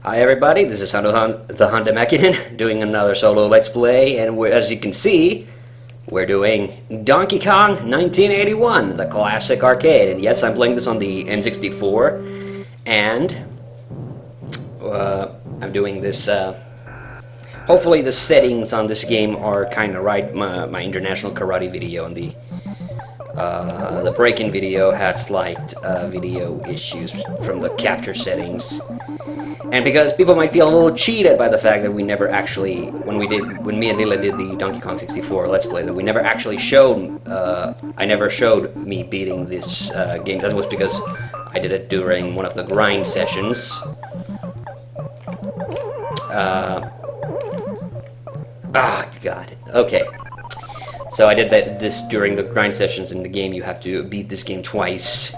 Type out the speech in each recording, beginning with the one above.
Hi everybody, this is TheHande doing another solo Let's Play, and as you can see, we're doing Donkey Kong 1981, the classic arcade. And yes, I'm playing this on the N64, and I'm doing this, hopefully the settings on this game are kind of right. My international karate video on the break-in video had slight video issues from the capture settings. And because people might feel a little cheated by the fact that we never actually, when me and Lila did the Donkey Kong 64 Let's Play, that we never actually showed, I never showed me beating this game. That was because I did it during one of the grind sessions. God. Okay. So I did this during the grind sessions in the game. You have to beat this game twice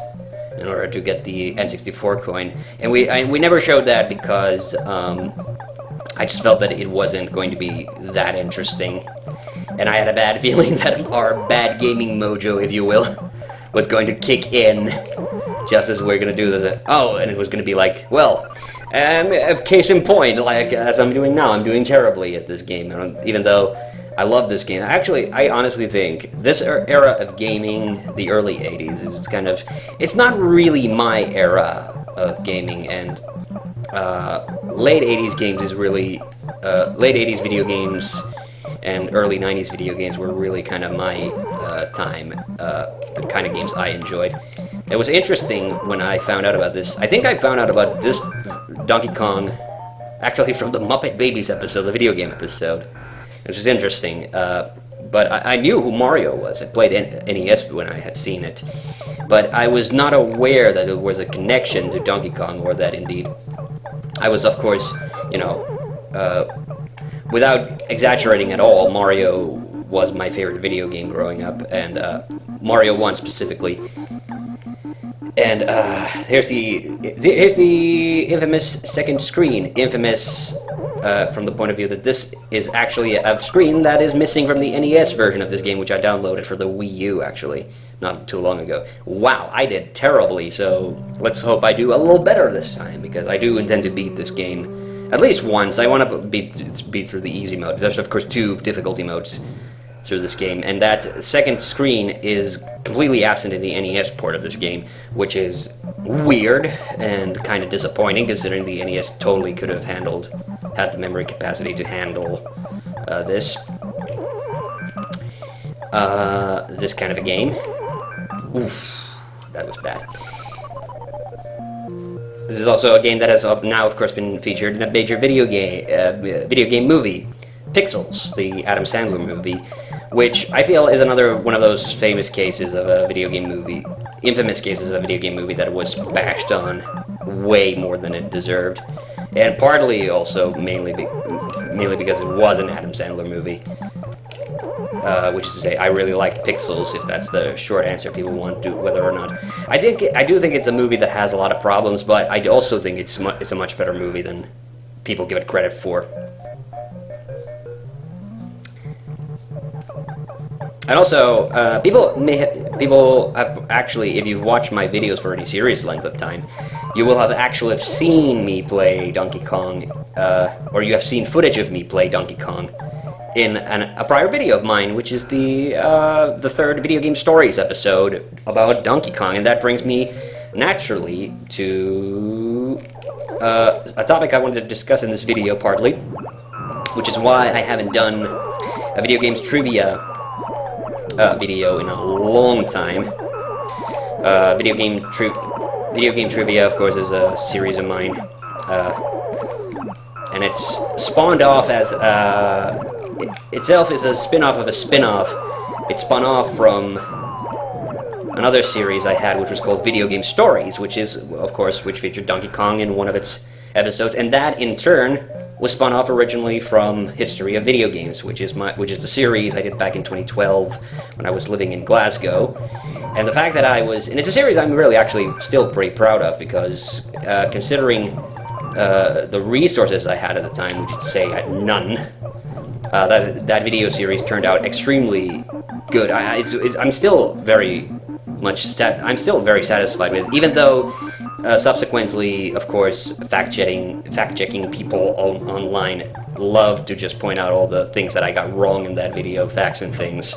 in order to get the N64 coin, and we never showed that because I just felt that it wasn't going to be that interesting, and I had a bad feeling that our bad gaming mojo, if you will, was going to kick in just as we're going to do this. Oh, and it was going to be like, well, case in point, like as I'm doing now, I'm doing terribly at this game, even though I love this game. Actually, I honestly think this era of gaming, the early 80s, is kind of... It's not really my era of gaming, and late 80s games is really... late 80s video games and early 90s video games were really kind of my time, the kind of games I enjoyed. It was interesting when I found out about this. I think I found out about this Donkey Kong actually from the Muppet Babies episode, the video game episode, which is interesting, but I knew who Mario was. I played NES when I had seen it, but I was not aware that there was a connection to Donkey Kong, or that indeed I was, of course, you know, without exaggerating at all, Mario was my favorite video game growing up, and Mario 1 specifically. And here's the infamous second screen. Infamous from the point of view that this is actually a screen that is missing from the NES version of this game, which I downloaded for the Wii U, actually, not too long ago. Wow, I did terribly, so let's hope I do a little better this time, because I do intend to beat this game at least once. I want to beat through the easy mode. There's, of course, 2 difficulty modes through this game, and that second screen is completely absent in the NES port of this game, which is weird and kind of disappointing, considering the NES totally could have had the memory capacity to handle this kind of a game. Oof, that was bad. This is also a game that has now, of course, been featured in a major video game movie, Pixels, the Adam Sandler movie, which I feel is another one of those famous cases of a video game movie, infamous cases of a video game movie that was bashed on way more than it deserved, and partly also mainly because it was an Adam Sandler movie, which is to say, I really like Pixels, if that's the short answer people want to, whether or not. I do think it's a movie that has a lot of problems, but I also think it's a much better movie than people give it credit for. And also, people have actually, if you've watched my videos for any serious length of time, you will have actually seen me play Donkey Kong, or you have seen footage of me play Donkey Kong in a prior video of mine, which is the 3rd Video Game Stories episode about Donkey Kong, and that brings me naturally to a topic I wanted to discuss in this video partly, which is why I haven't done a video games trivia video in a long time. Video game trivia, of course, is a series of mine, and it's spawned off as itself is a spin-off of a spin-off. It spun off from another series I had, which was called Video Game Stories, which featured Donkey Kong in one of its episodes, and that in turn was spun off originally from History of Video Games, which is the series I did back in 2012 when I was living in Glasgow. And the fact that and it's a series I'm really actually still pretty proud of, because considering the resources I had at the time, which is to say I had none, that video series turned out extremely good. I'm still very satisfied with it, even though subsequently, of course, fact-checking people online love to just point out all the things that I got wrong in that video, facts and things,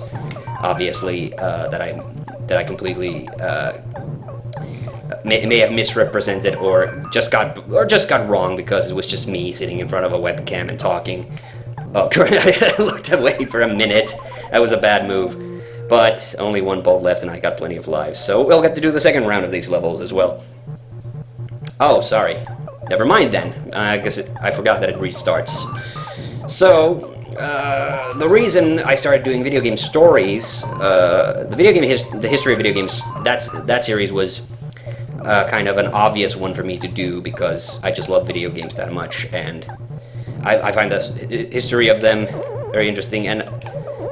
obviously, that I completely may have misrepresented or just got wrong because it was just me sitting in front of a webcam and talking. Oh, I looked away for a minute. That was a bad move. But only one bolt left and I got plenty of lives, so we'll get to do the second round of these levels as well. Oh, sorry. Never mind then. I guess I forgot that it restarts. So, the reason I started doing video game stories, the history of video games, that series was kind of an obvious one for me to do because I just love video games that much, and I find the history of them very interesting, and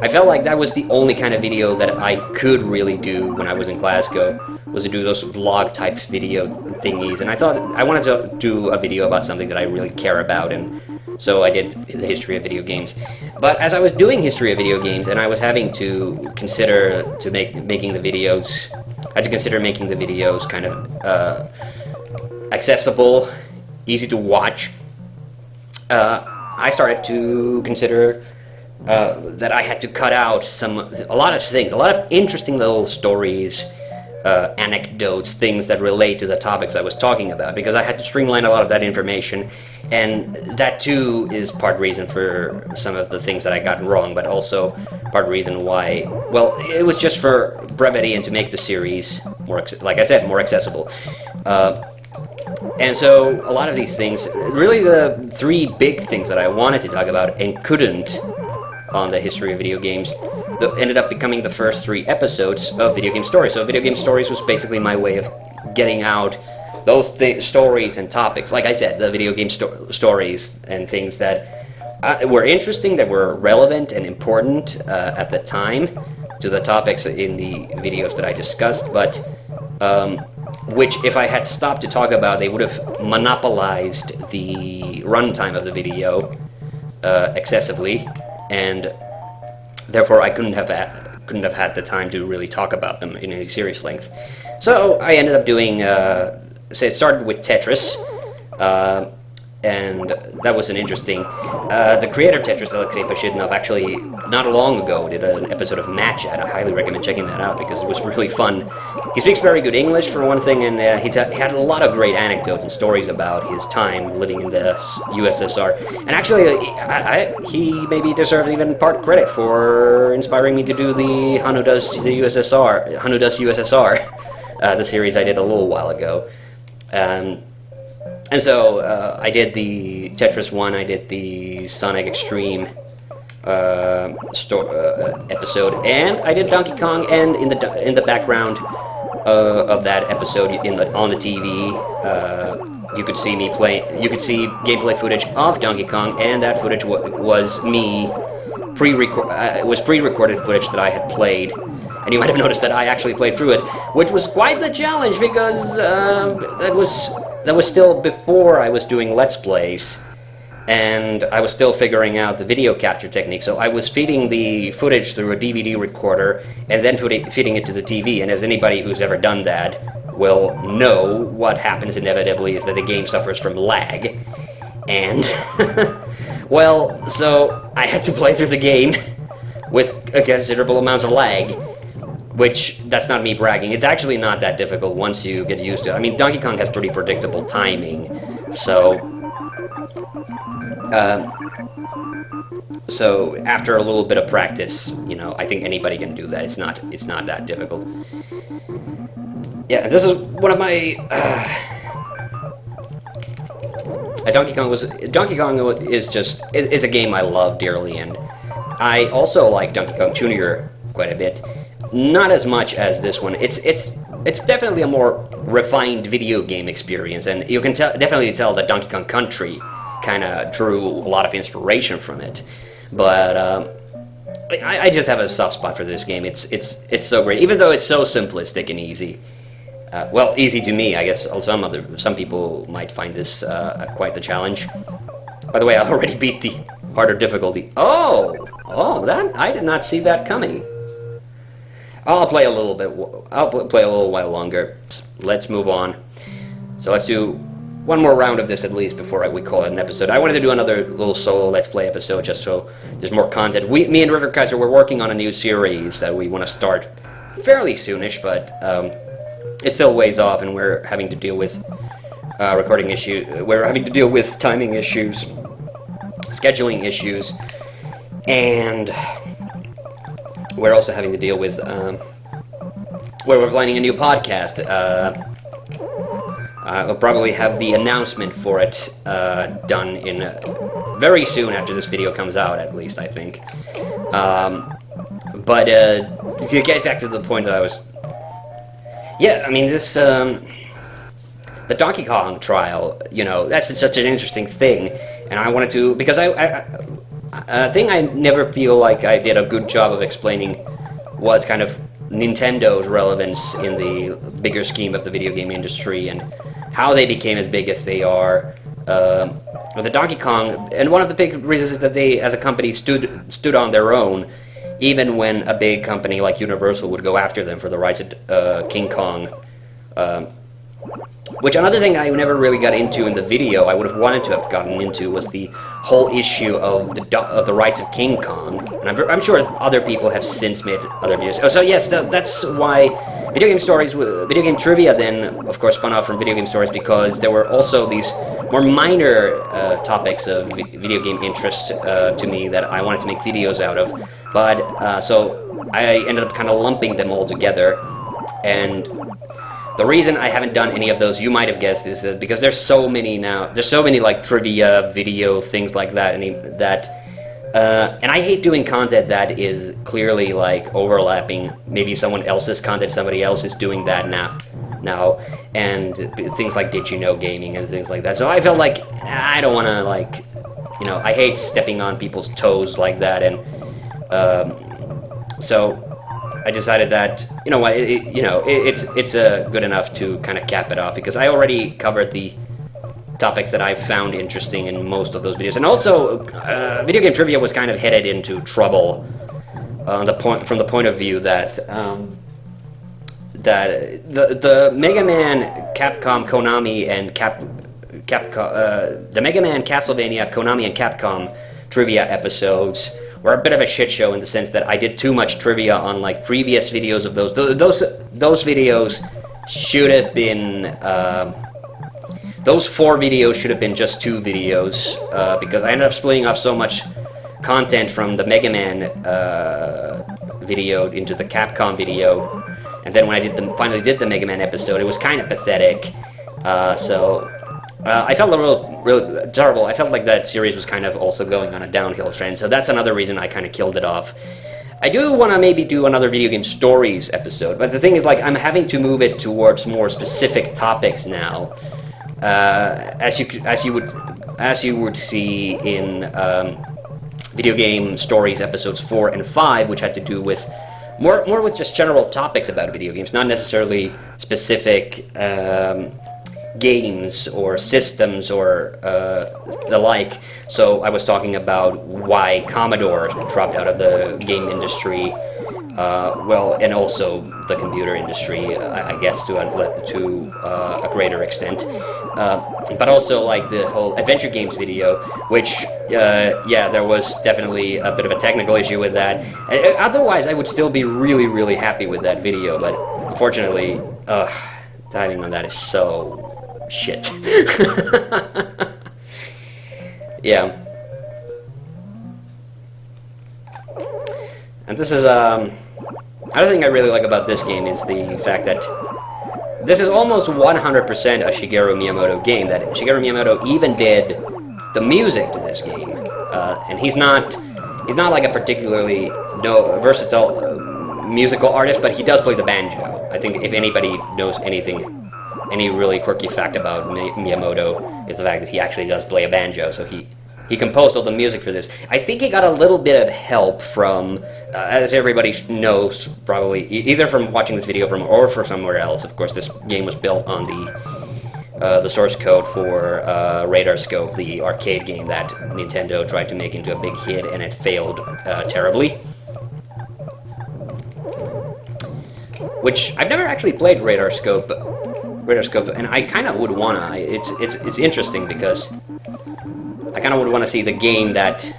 I felt like that was the only kind of video that I could really do when I was in Glasgow, was to do those vlog-type video thingies, and I thought I wanted to do a video about something that I really care about, and so I did the history of video games. But as I was doing history of video games, and I was having to consider making the videos, I had to consider making the videos kind of accessible, easy to watch. I started to consider that I had to cut out a lot of things, a lot of interesting little stories, anecdotes, things that relate to the topics I was talking about, because I had to streamline a lot of that information, and that too is part reason for some of the things that I got wrong, but also part reason why, well, it was just for brevity and to make the series more, like I said, more accessible. And so a lot of these things, really the three big things that I wanted to talk about and couldn't on the history of video games, that ended up becoming the first 3 episodes of Video Game Stories. So Video Game Stories was basically my way of getting out those stories and topics. Like I said, the video game stories and things that were interesting, that were relevant and important at the time to the topics in the videos that I discussed, but which, if I had stopped to talk about, they would have monopolized the runtime of the video excessively, and therefore I couldn't have had the time to really talk about them in any serious length. So I ended up doing, so it started with Tetris, and that was an interesting, the creator of Tetris, Alexei Pashidnov, actually not long ago did an episode of Match At. I highly recommend checking that out because it was really fun. He speaks very good English for one thing, and he had a lot of great anecdotes and stories about his time living in the USSR. And actually, he maybe deserves even part credit for inspiring me to do the Hanu Does the USSR, the series I did a little while ago. And so I did the Tetris 1, I did the Sonic Extreme episode, and I did Donkey Kong, and in the background of that episode on the TV, you could see me play. You could see gameplay footage of Donkey Kong, and that footage was me pre-recorded footage that I had played. And you might have noticed that I actually played through it, which was quite the challenge because that was still before I was doing Let's Plays, and I was still figuring out the video capture technique. So I was feeding the footage through a DVD recorder and then feeding it to the TV. And as anybody who's ever done that will know, what happens inevitably is that the game suffers from lag. And, well, so I had to play through the game with a considerable amounts of lag. Which, that's not me bragging, it's actually not that difficult once you get used to it. I mean, Donkey Kong has pretty predictable timing, so after a little bit of practice, you know, I think anybody can do that. It's not that difficult. Yeah, this is one of my Donkey Kong is a game I love dearly, and I also like Donkey Kong Jr. quite a bit. Not as much as this one. It's definitely a more refined video game experience, and you can definitely tell that Donkey Kong Country kind of drew a lot of inspiration from it. But I just have a soft spot for this game. It's so great, even though it's so simplistic and easy. Well, easy to me. I guess some people might find this quite the challenge. By the way, I already beat the harder difficulty. Oh, that I did not see that coming. I'll play a little while longer. Let's move on. So let's do one more round of this at least before we call it an episode. I wanted to do another little solo Let's Play episode just so there's more content. Me and River Kaiser, we're working on a new series that we want to start fairly soonish, but it's still ways off, and we're having to deal with recording issues. We're having to deal with timing issues, scheduling issues, and we're also having to deal with where we're planning a new podcast. We'll probably have the announcement for it done in very soon after this video comes out, at least, I think. But to get back to the point that I was... Yeah, I mean, this... the Donkey Kong trial, you know, that's such an interesting thing, and I wanted to... Because a thing I never feel like I did a good job of explaining was kind of Nintendo's relevance in the bigger scheme of the video game industry, and how they became as big as they are. The Donkey Kong, and one of the big reasons is that they, as a company, stood on their own, even when a big company like Universal would go after them for the rights of King Kong. Which another thing I never really got into in the video, I would have wanted to have gotten into, was the whole issue of the rights of King Kong. And I'm sure other people have since made other videos. Oh, so yes, that's why video game trivia then, of course, spun off from video game stories, because there were also these more minor topics of video game interest to me that I wanted to make videos out of. But so I ended up kind of lumping them all together, and the reason I haven't done any of those, you might have guessed, is because there's so many now. There's so many like trivia, video, things like that, and I hate doing content that is clearly like overlapping maybe someone else's content. Somebody else is doing that now, and things like Did You Know Gaming and things like that. So I felt like I don't want to, like, you know, I hate stepping on people's toes like that, and so I decided that, you know what, it's good enough to kind of cap it off, because I already covered the topics that I found interesting in most of those videos. And also, video game trivia was kind of headed into trouble from the point of view that the Mega Man, Capcom, Konami, and the Mega Man, Castlevania, Konami, and Capcom trivia episodes were a bit of a shit show, in the sense that I did too much trivia on like previous videos of those. Those videos should have been those 4 videos should have been just 2 videos, because I ended up splitting off so much content from the Mega Man video into the Capcom video, and then when I finally did the Mega Man episode, it was kind of pathetic. So I felt really terrible. I felt like that series was kind of also going on a downhill trend, so that's another reason I kind of killed it off. I do want to maybe do another video game stories episode, but the thing is, like, I'm having to move it towards more specific topics now, as you would see in video game stories episodes 4 and 5, which had to do with more with just general topics about video games, not necessarily specific games or systems or the like. So I was talking about why Commodore dropped out of the game industry, and also the computer industry, I guess, to a greater extent. But also like the whole adventure games video, which, there was definitely a bit of a technical issue with that. Otherwise, I would still be really, really happy with that video, but unfortunately, timing on that is so shit. Yeah. And this is, another thing I really like about this game is the fact that this is almost 100% a Shigeru Miyamoto game, that Shigeru Miyamoto even did the music to this game. And he's not like a particularly versatile musical artist, but he does play the banjo. I think if anybody knows any really quirky fact about Miyamoto is the fact that he actually does play a banjo, so he composed all the music for this. I think he got a little bit of help from, as everybody knows, probably, either from watching this video or from somewhere else. Of course, this game was built on the source code for Radar Scope, the arcade game that Nintendo tried to make into a big hit, and it failed terribly. Which, I've never actually played Radar Scope, rotoscope, and I kind of would wanna. It's interesting because I kind of would want to see the game that.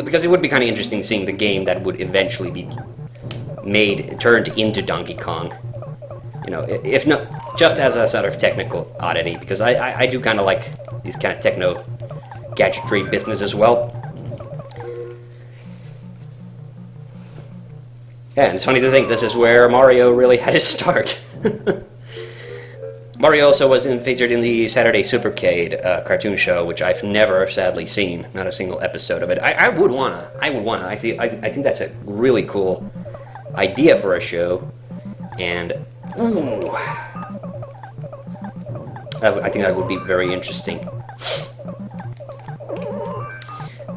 Because it would be kind of interesting seeing the game that would eventually be turned into Donkey Kong. You know, if not just as a sort of technical oddity, because I do kind of like these kind of techno gadgetry business as well. Yeah, and it's funny to think this is where Mario really had his start. Mario also was featured in the Saturday Supercade cartoon show, which I've never, sadly, seen. Not a single episode of it. I would wanna. I think that's a really cool idea for a show, and ooh, I think that would be very interesting.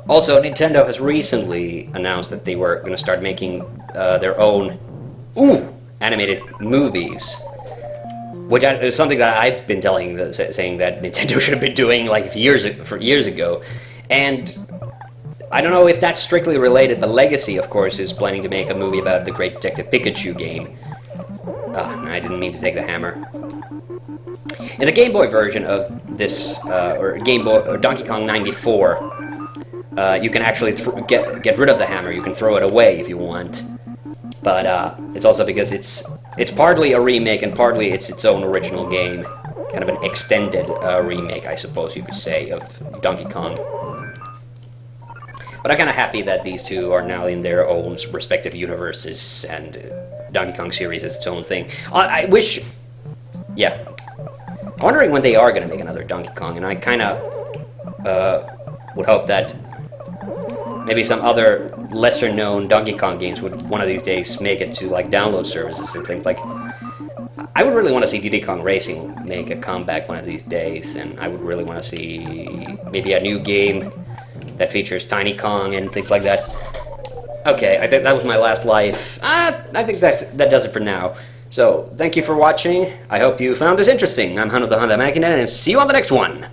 Also, Nintendo has recently announced that they were going to start making their own animated movies. Which is something that I've been saying that Nintendo should have been doing like years ago, and I don't know if that's strictly related. But Legacy, of course, is planning to make a movie about the Great Detective Pikachu game. I didn't mean to take the hammer. In the Game Boy version of this, or Donkey Kong 94, you can actually get rid of the hammer. You can throw it away if you want. But it's also because it's partly a remake and partly it's its own original game. Kind of an extended remake, I suppose you could say, of Donkey Kong. But I'm kind of happy that these two are now in their own respective universes, and Donkey Kong series is its own thing. I wish... Yeah. I'm wondering when they are going to make another Donkey Kong, and I kind of would hope that maybe some other lesser-known Donkey Kong games would one of these days make it to like download services and things like. I would really want to see Diddy Kong Racing make a comeback one of these days, and I would really want to see maybe a new game that features Tiny Kong and things like that. Okay, I think that was my last life. I think that does it for now. So, thank you for watching. I hope you found this interesting. I'm TheHande, and see you on the next one.